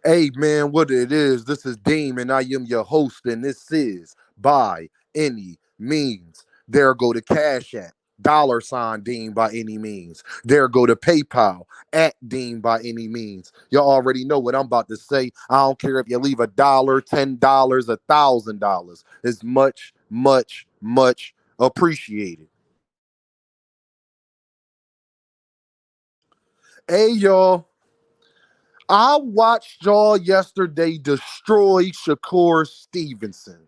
Hey man, what it is? This is Deem, and I am your host, and this is By Any Means. There go to Cash App, $ Deem by any means. There go to PayPal at Deem by any means. Y'all already know what I'm about to say. I don't care if you leave $1, $10, $1,000. It's much, much, much appreciated. Hey y'all. I watched y'all yesterday destroy Shakur Stevenson.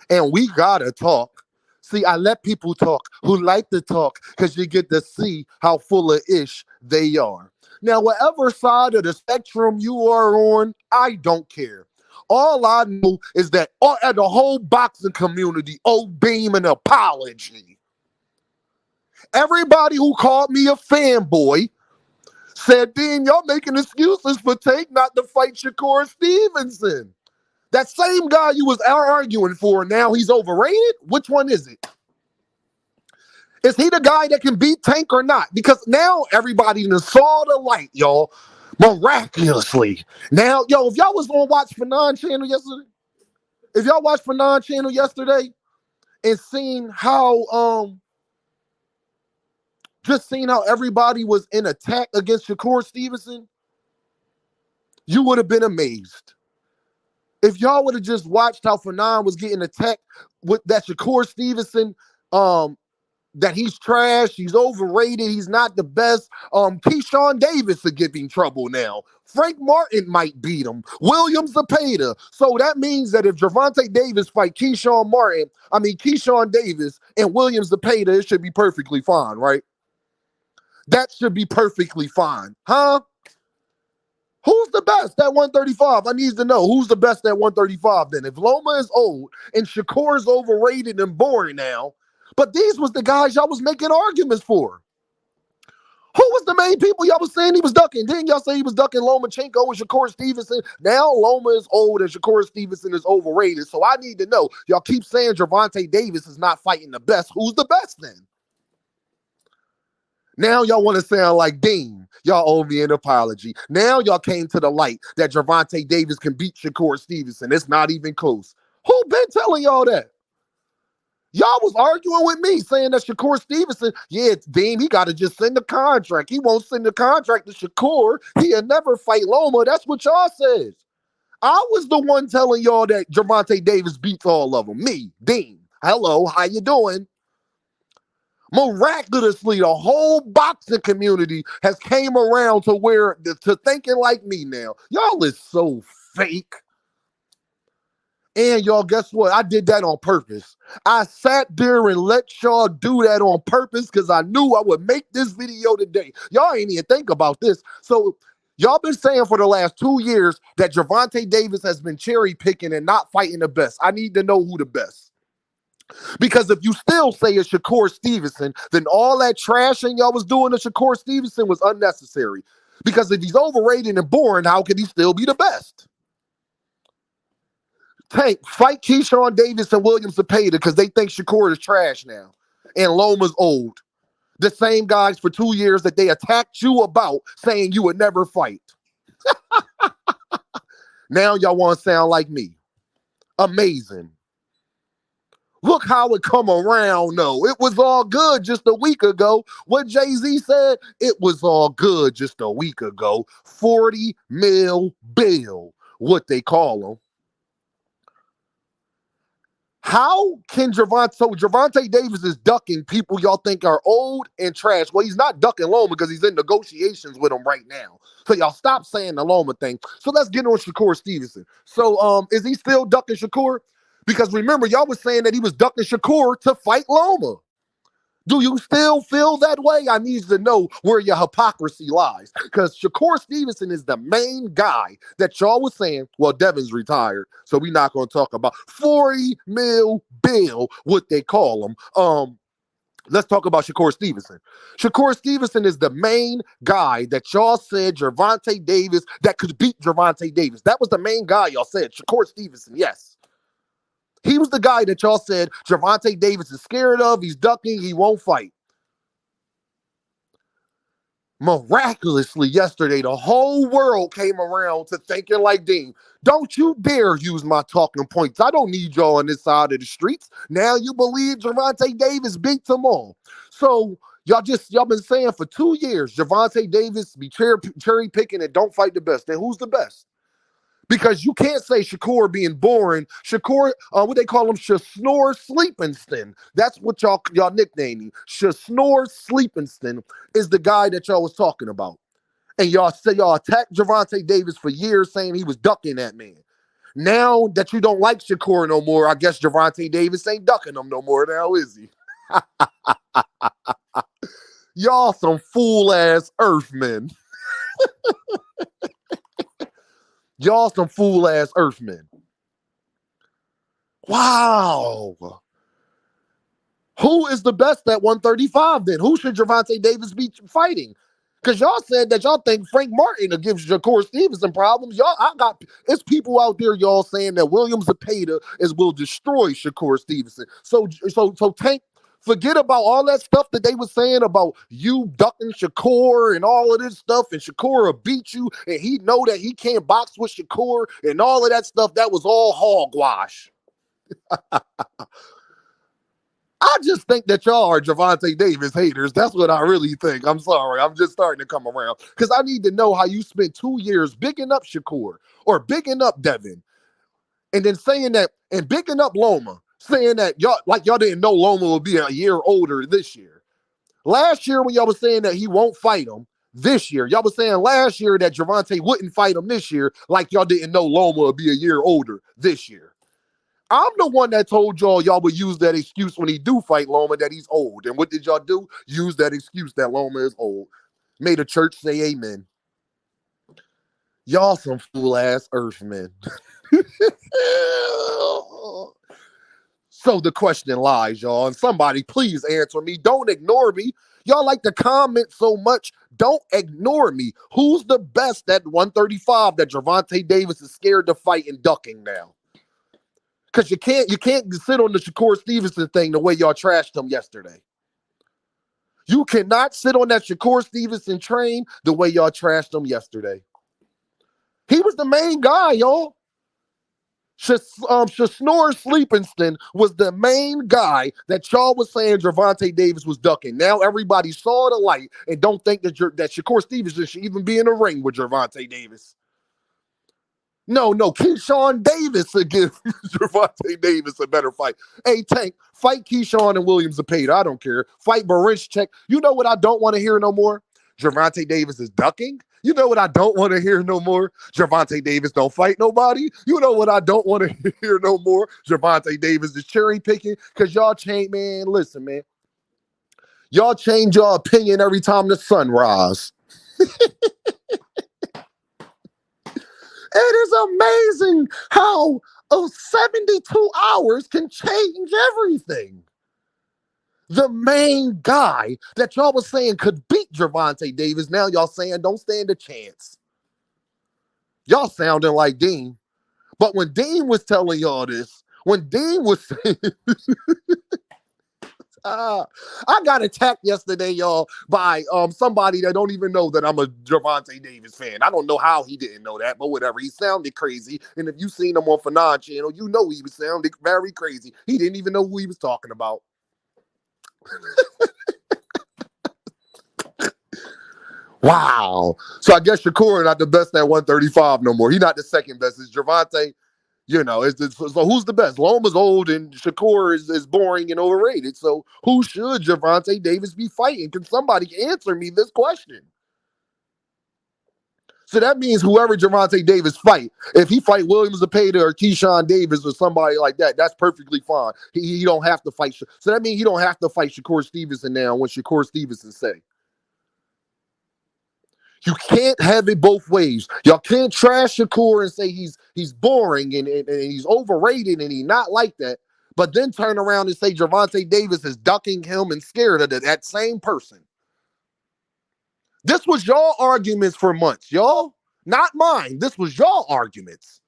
And we gotta talk. See, I let people talk who like to talk because you get to see how full of ish they are. Now, whatever side of the spectrum you are on, I don't care. All I know is that the whole boxing community owed Beam an apology. Everybody who called me a fanboy said, Dean, y'all making excuses for Tank not to fight Shakur Stevenson. That same guy you was arguing for, now he's overrated? Which one is it? Is he the guy that can beat Tank or not? Because now everybody saw the light, y'all, miraculously. Now, if y'all was on Watch Fanon channel yesterday, if y'all watched Fanon channel yesterday and seen how just seeing how everybody was in attack against Shakur Stevenson, you would have been amazed. If y'all would have just watched how Fanon was getting attacked with that Shakur Stevenson, that he's trash, he's overrated, he's not the best. Keyshawn Davis will give him trouble now. Frank Martin might beat him. William Zepeda. So that means that if Gervonta Davis fight Keyshawn Davis and William Zepeda, it should be perfectly fine, right? That should be perfectly fine. Huh? Who's the best at 135? I need to know who's the best at 135 then. If Loma is old and Shakur is overrated and boring now, but these was the guys y'all was making arguments for. Who was the main people y'all was saying he was ducking? Didn't y'all say he was ducking Lomachenko and Shakur Stevenson? Now Loma is old and Shakur Stevenson is overrated. So I need to know. Y'all keep saying Gervonta Davis is not fighting the best. Who's the best then? Now y'all want to sound like Dean. Y'all owe me an apology. Now y'all came to the light that Gervonta Davis can beat Shakur Stevenson. It's not even close. Who been telling y'all that? Y'all was arguing with me saying that Shakur Stevenson, yeah, Dean, he got to just send the contract. He won't send the contract to Shakur. He'll never fight Loma. That's what y'all said. I was the one telling y'all that Gervonta Davis beats all of them. Me, Dean. Hello, how you doing? Miraculously, the whole boxing community has came around to thinking like me now. Y'all is so fake. And y'all, guess what? I did that on purpose. I sat there and let y'all do that on purpose because I knew I would make this video today. Y'all ain't even think about this. So y'all been saying for the last 2 years that Gervonta Davis has been cherry picking and not fighting the best. I need to know who the best. Because if you still say it's Shakur Stevenson, then all that trashing y'all was doing to Shakur Stevenson was unnecessary. Because if he's overrated and boring, how could he still be the best? Tank, fight Keyshawn Davis and William Zepeda because they think Shakur is trash now. And Loma's old. The same guys for 2 years that they attacked you about saying you would never fight. Now y'all want to sound like me. Amazing. Look how it come around, though. It was all good just a week ago. What Jay-Z said, it was all good just a week ago. 40 mil bill, what they call them. How can Gervonta Davis is ducking people y'all think are old and trash. Well, he's not ducking Loma because he's in negotiations with him right now. So y'all stop saying the Loma thing. So let's get on Shakur Stevenson. So is he still ducking Shakur? Because remember, y'all was saying that he was ducking Shakur to fight Loma. Do you still feel that way? I need to know where your hypocrisy lies. Because Shakur Stevenson is the main guy that y'all was saying, well, Devin's retired, so we're not going to talk about 40 mil bill, what they call him. Let's talk about Shakur Stevenson. Shakur Stevenson is the main guy that y'all said Gervonta Davis, that could beat Gervonta Davis. That was the main guy y'all said, Shakur Stevenson, yes. He was the guy that y'all said Gervonta Davis is scared of. He's ducking. He won't fight. Miraculously, yesterday, the whole world came around to thinking like Dean. Don't you dare use my talking points. I don't need y'all on this side of the streets. Now you believe Gervonta Davis beat them all. So y'all been saying for 2 years, Gervonta Davis be cherry picking and don't fight the best. Then who's the best? Because you can't say Shakur being boring. Shakur, what they call him, Shakur Stevenson. That's what y'all nicknaming. Shakur Stevenson is the guy that y'all was talking about. And y'all say y'all attacked Gervonta Davis for years saying he was ducking that man. Now that you don't like Shakur no more, I guess Gervonta Davis ain't ducking him no more now, is he? Y'all some fool-ass earthmen. Y'all some fool-ass earthmen. Wow. Who is the best at 135 then? Who should Gervonta Davis be fighting? Because y'all said that y'all think Frank Martin will give Shakur Stevenson problems. It's people out there, y'all, saying that William Zepeda will destroy Shakur Stevenson. So Tank, forget about all that stuff that they were saying about you ducking Shakur and all of this stuff, and Shakur will beat you, and he know that he can't box with Shakur, and all of that stuff. That was all hogwash. I just think that y'all are Gervonta Davis haters. That's what I really think. I'm sorry. I'm just starting to come around. Because I need to know how you spent 2 years bigging up Shakur or bigging up Devin. And then saying that, and bigging up Loma, saying that y'all didn't know Loma would be a year older this year. Last year when y'all was saying that he won't fight him, this year, y'all was saying last year that Gervonta wouldn't fight him this year, like y'all didn't know Loma would be a year older this year. I'm the one that told y'all would use that excuse when he do fight Loma that he's old. And what did y'all do? Use that excuse that Loma is old. May the church say amen. Y'all some fool-ass earthmen. So the question lies, y'all. And somebody please answer me. Don't ignore me. Y'all like to comment so much. Don't ignore me. Who's the best at 135 that Gervonta Davis is scared to fight and ducking now? Because you can't sit on the Shakur Stevenson thing the way y'all trashed him yesterday. You cannot sit on that Shakur Stevenson train the way y'all trashed him yesterday. He was the main guy, y'all. Shakur Stevenson was the main guy that y'all was saying Gervonta Davis was ducking. Now everybody saw the light and don't think that Shakur Stevenson should even be in the ring with Gervonta Davis. No, Keyshawn Davis would give Gervonta Davis a better fight. Hey, Tank, fight Keyshawn and William Zepeda. I don't care. Fight Barinchek. You know what I don't want to hear no more? Gervonta Davis is ducking. You know what I don't want to hear no more? Gervonta Davis don't fight nobody. You know what I don't want to hear no more? Gervonta Davis is cherry picking because y'all change, man. Listen, man. Y'all change your opinion every time the sun rises. It is amazing how 72 hours can change everything. The main guy that y'all was saying could beat Gervonta Davis, now y'all saying don't stand a chance. Y'all sounding like Dean. But when Dean was telling y'all this, when Dean was saying... I got attacked yesterday, y'all, by somebody that don't even know that I'm a Gervonta Davis fan. I don't know how he didn't know that, but whatever. He sounded crazy, and if you seen him on Fanon channel, you know he was sounding very crazy. He didn't even know who he was talking about. Wow. So I guess Shakur not the best at 135 no more. He not the second best. It's Gervonta. You know, so who's the best? Loma's old and Shakur is boring and overrated. So who should Gervonta Davis be fighting? Can somebody answer me this question? So that means whoever Gervonta Davis fight, if he fight William Zepeda or Keyshawn Davis or somebody like that, that's perfectly fine. He don't have to fight. So that means he don't have to fight Shakur Stevenson now when Shakur Stevenson say. You can't have it both ways. Y'all can't trash Shakur and say he's boring and he's overrated and he's not like that, but then turn around and say Gervonta Davis is ducking him and scared of that same person. This was y'all arguments for months, y'all. Not mine. This was y'all arguments.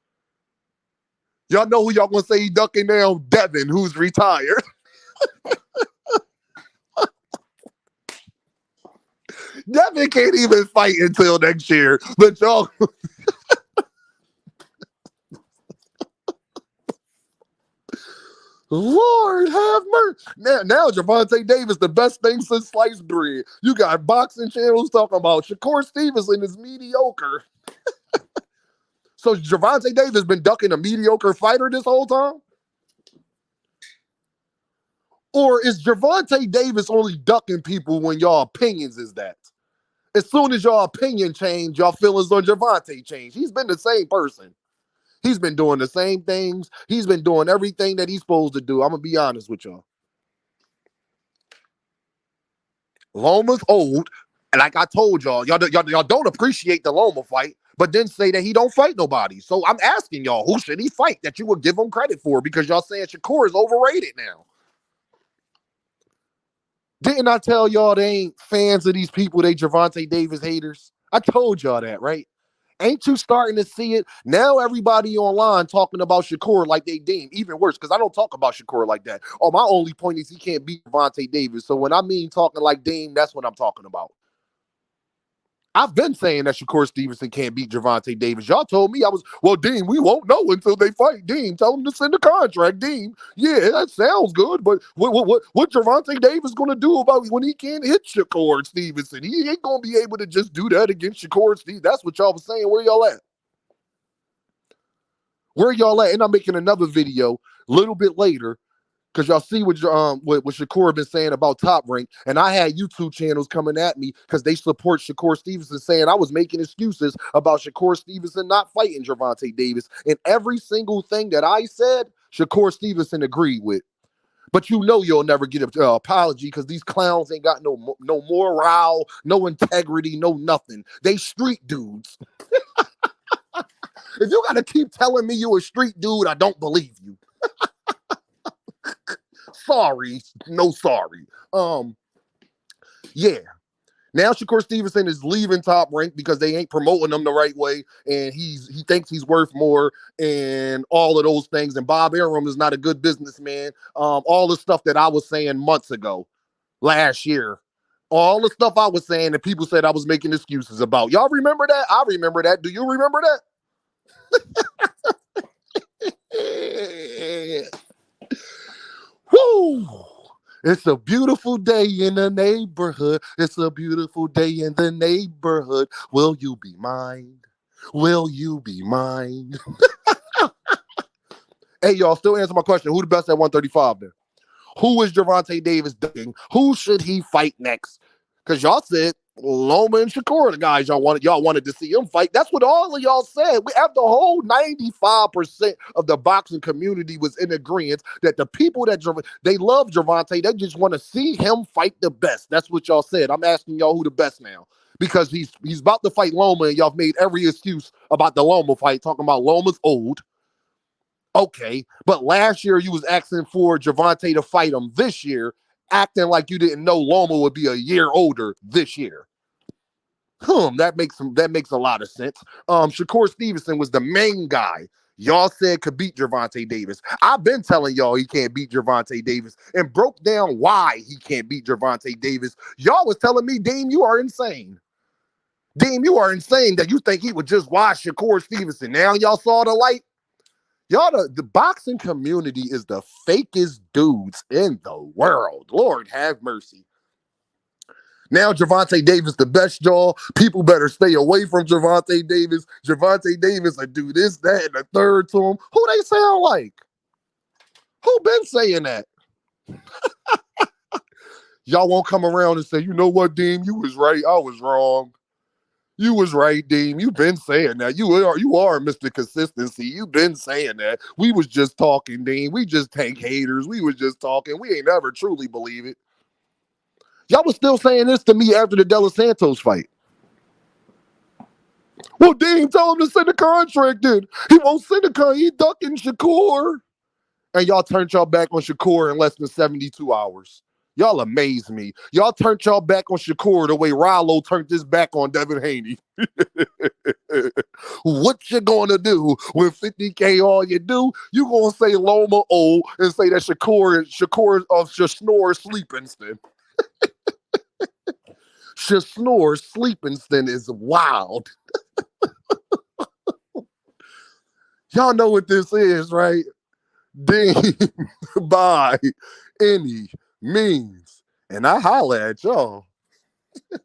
Y'all know who y'all gonna say he ducking now? Devin, who's retired. Devin can't even fight until next year. But y'all, Lord have mercy. Now Gervonta Davis, the best thing since sliced bread. You got boxing channels talking about Shakur Stevenson is mediocre. So Gervonta Davis been ducking a mediocre fighter this whole time? Or is Gervonta Davis only ducking people when y'all opinions is that? As soon as y'all opinion change, y'all feelings on Gervonta change. He's been the same person. He's been doing the same things. He's been doing everything that he's supposed to do. I'm going to be honest with y'all. Loma's old. And like I told y'all don't appreciate the Loma fight, but then say that he don't fight nobody. So I'm asking y'all, who should he fight that you would give him credit for? Because y'all saying Shakur is overrated now. Didn't I tell y'all they ain't fans of these people, they Gervonta Davis haters? I told y'all that, right? Ain't you starting to see it? Now everybody online talking about Shakur like they Dean. Even worse, because I don't talk about Shakur like that. Oh, my only point is he can't beat Gervonta Davis. So when I mean talking like Dean, that's what I'm talking about. I've been saying that Shakur Stevenson can't beat Gervonta Davis. Y'all told me well, Dean, we won't know until they fight. Dean, tell him to send a contract. Dean, yeah, that sounds good, but what Gervonta Davis going to do about when he can't hit Shakur Stevenson? He ain't going to be able to just do that against Shakur Stevenson. That's what y'all was saying. Where y'all at? Where y'all at? And I'm making another video a little bit later because y'all see what Shakur been saying about Top Rank, and I had YouTube channels coming at me because they support Shakur Stevenson, saying I was making excuses about Shakur Stevenson not fighting Gervonta Davis, and every single thing that I said, Shakur Stevenson agreed with. But you know you'll never get an apology because these clowns ain't got no morale, no integrity, no nothing. They street dudes. If you got to keep telling me you a street dude, I don't believe you. Sorry, no sorry. Yeah. Now Shakur Stevenson is leaving Top Rank because they ain't promoting him the right way, and he thinks he's worth more, and all of those things. And Bob Arum is not a good businessman. All the stuff that I was saying months ago, last year, all the stuff I was saying that people said I was making excuses about. Y'all remember that? I remember that. Do you remember that? Woo! It's a beautiful day in the neighborhood. It's a beautiful day in the neighborhood. Will you be mine? Will you be mine? Hey, y'all, still answer my question. Who the best at 135 then? Who is Gervonta Davis doing? Who should he fight next? Because y'all said Loma and Shakur are the guys y'all wanted to see him fight. That's what all of y'all said. We have the whole 95% of the boxing community was in agreement that the people that they love Gervonta, they just want to see him fight the best. That's what y'all said. I'm asking y'all who the best now. Because he's about to fight Loma, and y'all made every excuse about the Loma fight, talking about Loma's old. Okay, but last year you was asking for Gervonta to fight him. This year, acting like you didn't know Loma would be a year older this year. That makes a lot of sense. Shakur Stevenson was the main guy y'all said could beat Gervonta Davis. I've been telling y'all he can't beat Gervonta Davis and broke down why he can't beat Gervonta Davis. Y'all was telling me, Dean, you are insane. Dean, you are insane that you think he would just watch Shakur Stevenson. Now y'all saw the light. Y'all, the boxing community is the fakest dudes in the world. Lord have mercy. Now Gervonta Davis the best, y'all. People better stay away from Gervonta Davis. Gervonta Davis will do this, that, and the third to him. Who they sound like? Who been saying that? Y'all won't come around and say, you know what, Dean, you was right. I was wrong. You was right, Dean. You've been saying that. You are Mr. Consistency. You've been saying that. We was just talking, Dean. We just take haters. We was just talking. We ain't never truly believe it. Y'all was still saying this to me after the De Los Santos fight. Well, Dean told him to send a contract in. He won't send a contract. He ducking Shakur. And y'all turned y'all back on Shakur in less than 72 hours. Y'all amaze me. Y'all turned y'all back on Shakur the way Rollo turned his back on Devinhaney. What you gonna do when 50K all you do? You gonna say Loma old and say that Shakur snore sleep instant. Shakur Stevenson is wild. Y'all know what this is, right? Deemed by any means. And I holla at y'all.